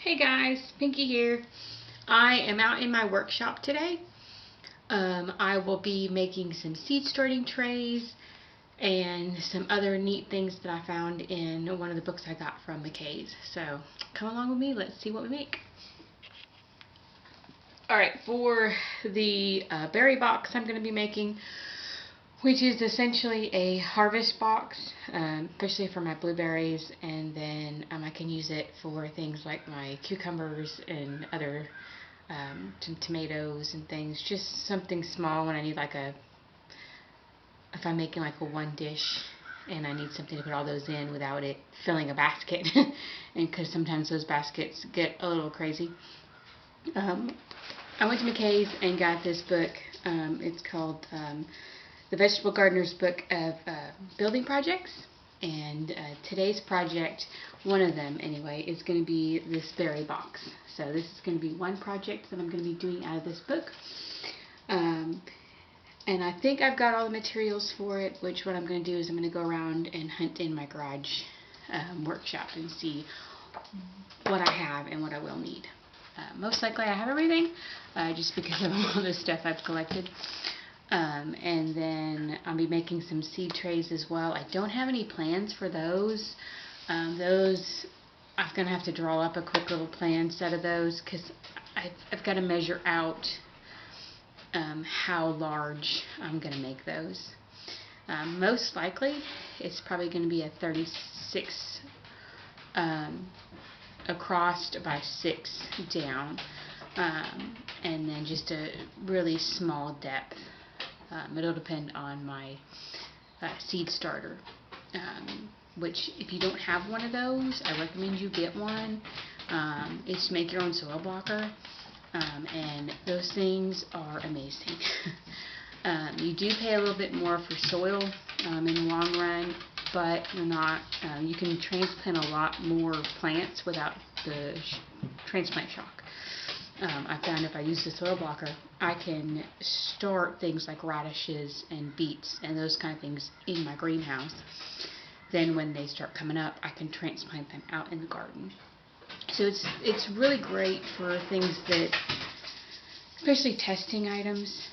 Hey guys, Pinky here. I am out in my workshop today. I will be making some seed starting trays and some other neat things that I found in one of the books I got from McKay's. So come along with me, let's see what we make. Alright, for the berry box I'm going to be making, which is essentially a harvest box, especially for my blueberries, and then I can use it for things like my cucumbers and other some tomatoes and things. Just something small when I need if I'm making like a one dish and I need something to put all those in without it filling a basket, and because sometimes those baskets get a little crazy. I went to McKay's and got this book. It's called The Vegetable Gardener's Book of Building Projects, and today's project, one of them anyway, is going to be this berry box. So this is going to be one project that I'm going to be doing out of this book. And I think I've got all the materials for it, which what I'm going to do is I'm going to go around and hunt in my garage workshop and see what I have and what I will need. Most likely I have everything, just because of all the stuff I've collected. And then I'll be making some seed trays as well. I don't have any plans for those. Those I'm going to have to draw up a quick little plan set of those, because I've got to measure out how large I'm going to make those. Most likely it's probably going to be a 36 across by 6 down, and then just a really small depth. It'll depend on my seed starter, which if you don't have one of those, I recommend you get one. It's to make your own soil blocker, and those things are amazing. You do pay a little bit more for soil in the long run, but you can transplant a lot more plants without the transplant shock. I found if I use the soil blocker, I can start things like radishes and beets and those kind of things in my greenhouse. Then when they start coming up, I can transplant them out in the garden. So it's really great for things that, especially testing items,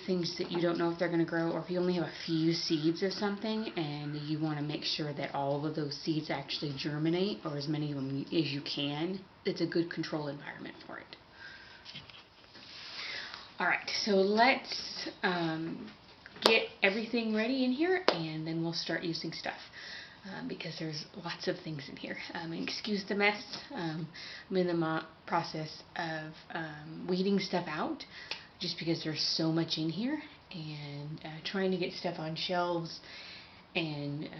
things that you don't know if they're going to grow, or if you only have a few seeds of something and you want to make sure that all of those seeds actually germinate, or as many of them as you can. It's a good control environment for it. Alright, so let's get everything ready in here, and then we'll start using stuff. Because there's lots of things in here. Excuse the mess. I'm in the process of weeding stuff out, just because there's so much in here, and trying to get stuff on shelves, and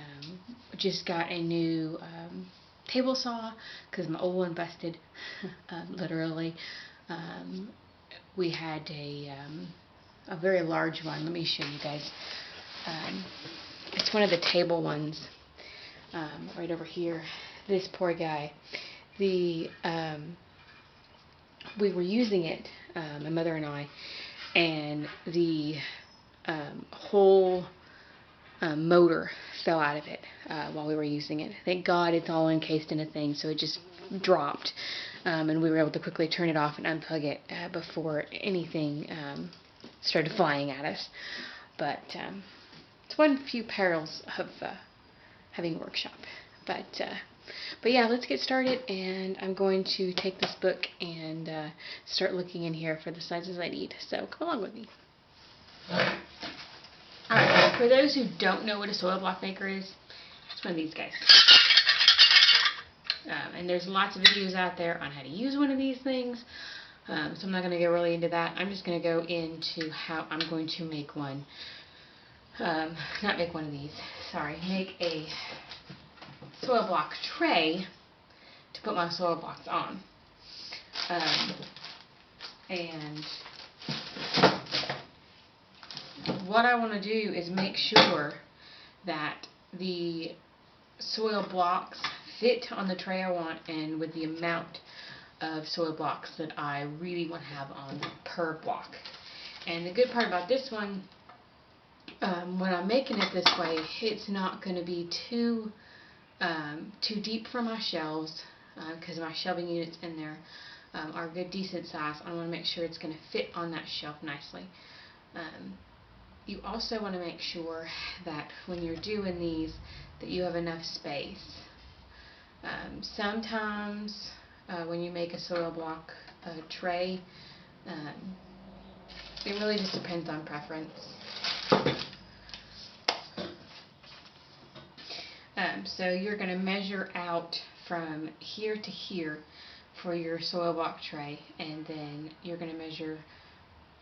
just got a new table saw because my old one busted, literally. We had a very large one. Let me show you guys. It's one of the table ones. Right over here, this poor guy. We were using it, my mother and I, and the whole motor fell out of it while we were using it. Thank God it's all encased in a thing, so it just dropped, and we were able to quickly turn it off and unplug it before anything started flying at us. But it's one few perils of having a workshop. But yeah, let's get started, and I'm going to take this book and start looking in here for the sizes I need. So come along with me. Alright, for those who don't know what a soil block maker is, it's one of these guys. And there's lots of videos out there on how to use one of these things, so I'm not going to get really into that. I'm just going to go into how I'm going to make one. Not make one of these, sorry, make a soil block tray to put my soil blocks on. And what I want to do is make sure that the soil blocks fit on the tray I want, and with the amount of soil blocks that I really want to have on per block. And the good part about this one, when I'm making it this way, it's not going to be too deep for my shelves, because my shelving units in there are a good decent size. I want to make sure it's going to fit on that shelf nicely. You also want to make sure that when you're doing these that you have enough space. Sometimes when you make a soil block tray, it really just depends on preference. So you're going to measure out from here to here for your soil block tray, and then you're going to measure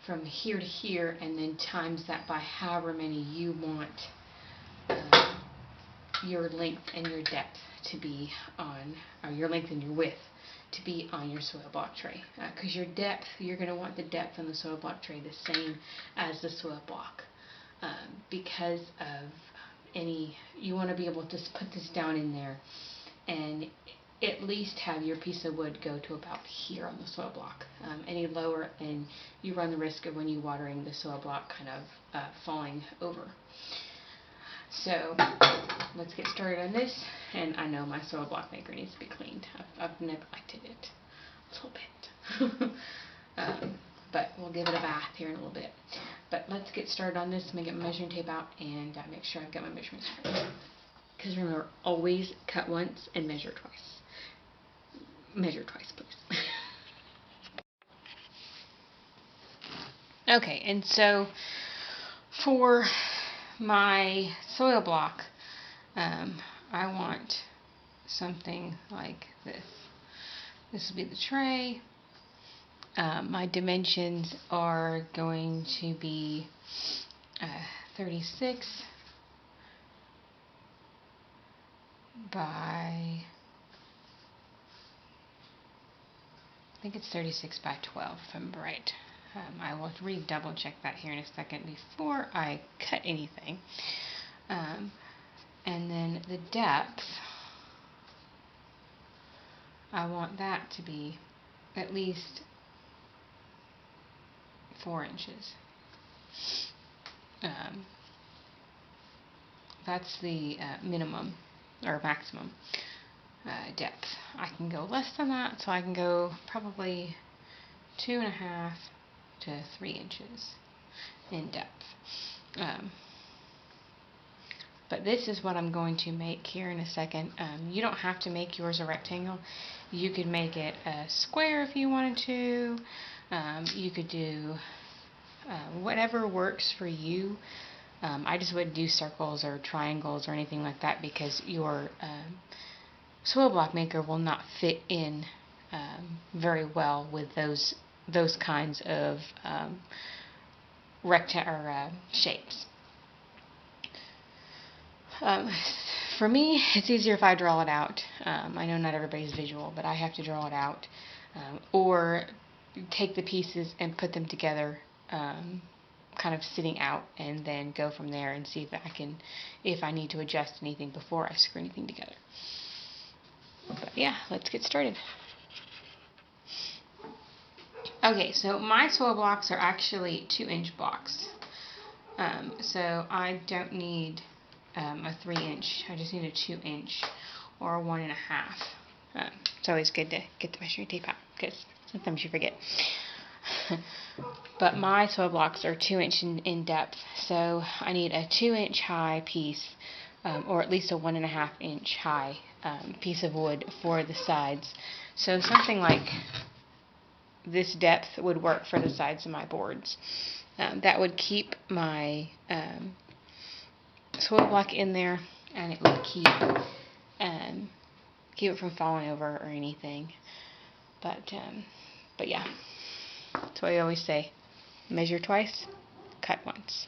from here to here, and then times that by however many you want your length and your depth to be on, or your length and your width to be on your soil block tray. Because your depth, you're going to want the depth on the soil block tray the same as the soil block. Because of you want to be able to put this down in there and at least have your piece of wood go to about here on the soil block. Any lower, and you run the risk of, when you're watering, the soil block kind of falling over. So let's get started on this. And I know my soil block maker needs to be cleaned. I've neglected it a little bit. But we'll give it a bath here in a little bit. But let's get started on this. I'm going to get my measuring tape out and make sure I've got my measurements right. Because remember, always cut once and measure twice. Measure twice, please. Okay, and so for my soil block, I want something like this. This will be the tray. My dimensions are going to be 36 by, I think it's 36 by 12 if I'm right. I will double check that here in a second before I cut anything. And then the depth, I want that to be at least 4 inches. That's the minimum or maximum depth. I can go less than that, so I can go probably 2.5 to 3 inches in depth. But this is what I'm going to make here in a second. You don't have to make yours a rectangle. You could make it a square if you wanted to. You could do whatever works for you. I just wouldn't do circles or triangles or anything like that, because your soil block maker will not fit in very well with those kinds of shapes. For me, it's easier if I draw it out. I know not everybody's visual, but I have to draw it out, or take the pieces and put them together, kind of sitting out, and then go from there and see if I need to adjust anything before I screw anything together. But yeah, let's get started. Okay, so my soil blocks are actually 2-inch blocks. So I don't need a 3-inch. I just need a 2-inch or a 1.5. It's always good to get the measuring tape out, because sometimes you forget. But my soil blocks are 2-inch in depth, so I need a 2-inch high piece, or at least a 1.5-inch high piece of wood for the sides. So something like this depth would work for the sides of my boards. That would keep my soil block in there, and it would keep it from falling over or anything. But yeah, that's what I always say: measure twice, cut once.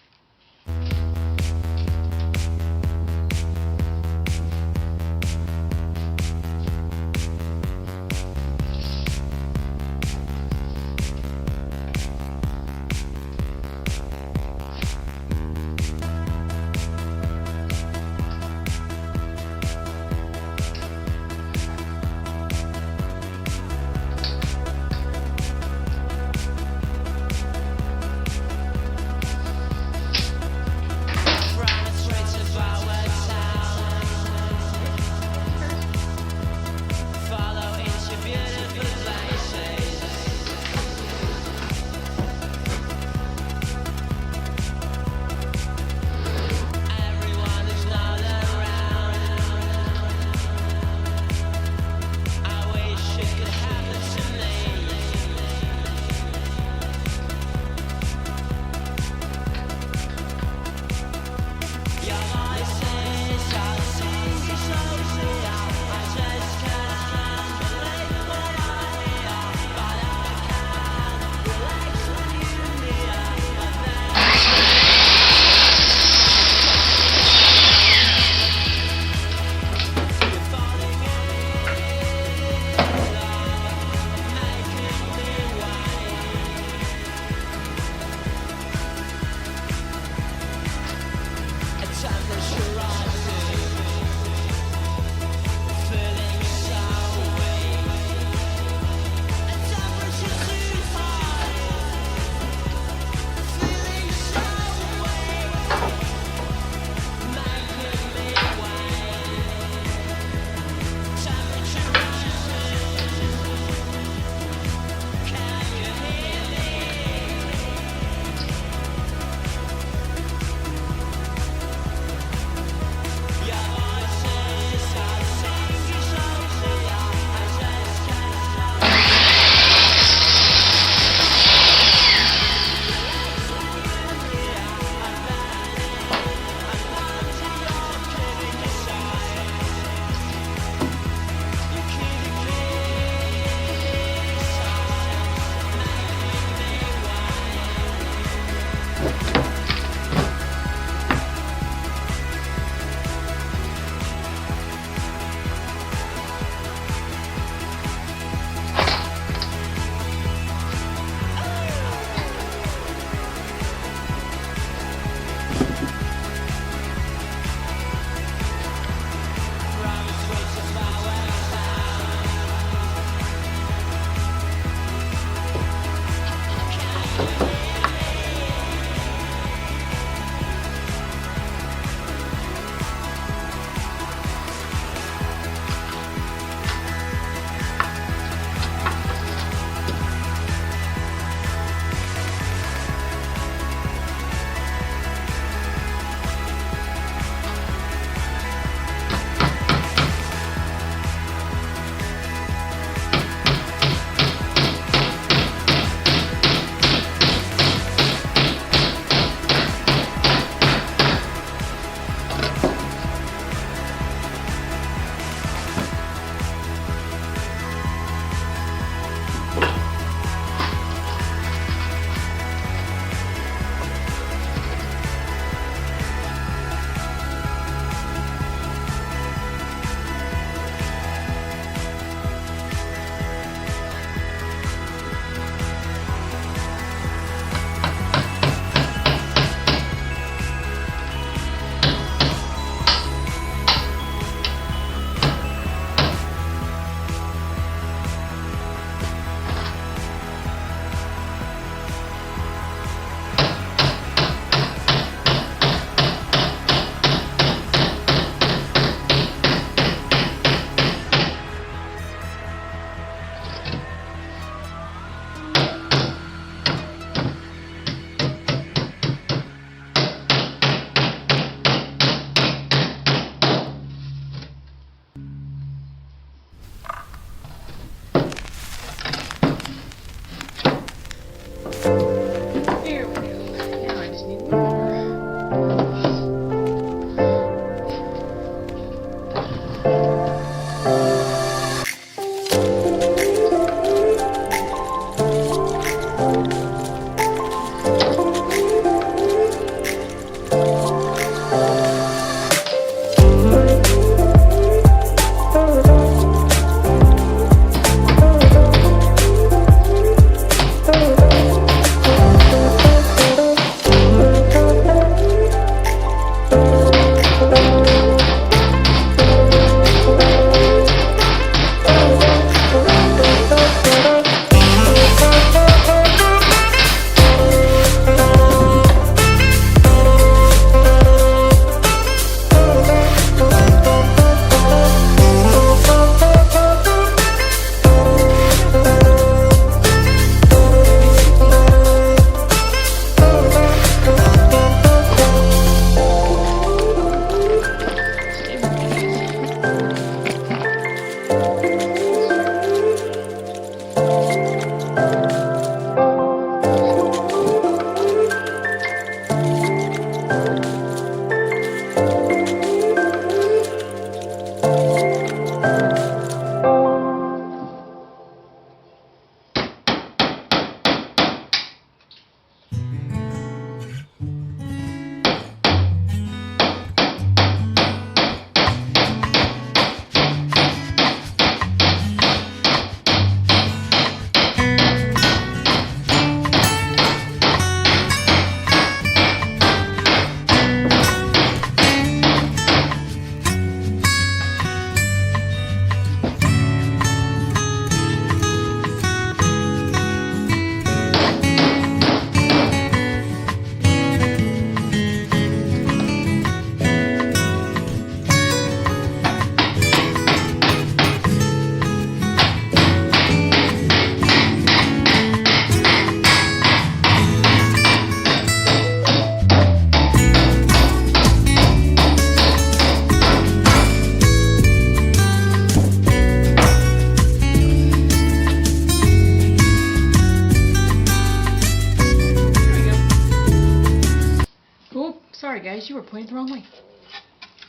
you were pointing the wrong way.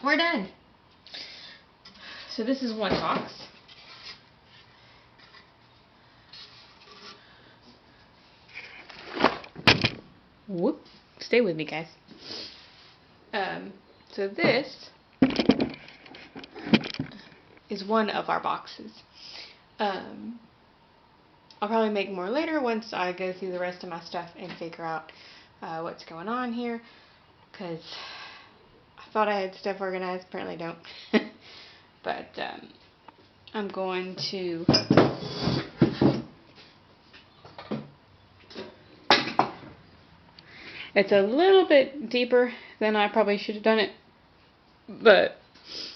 We're done. So this is one box. Whoop. Stay with me, guys. So this is one of our boxes. I'll probably make more later once I go through the rest of my stuff and figure out what's going on here, because I thought I had stuff organized, apparently don't. But I'm going to it's a little bit deeper than I probably should have done it, but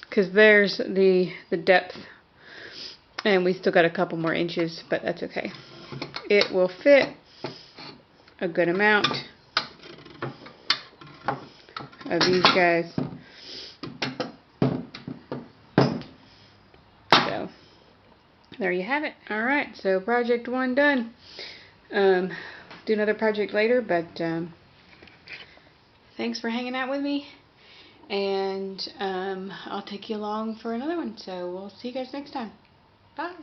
because there's the depth, and we still got a couple more inches, but that's okay. It will fit a good amount of these guys. So there you have it. Alright, so project 1 done. Do another project later, but thanks for hanging out with me, and I'll take you along for another one. So we'll see you guys next time. Bye.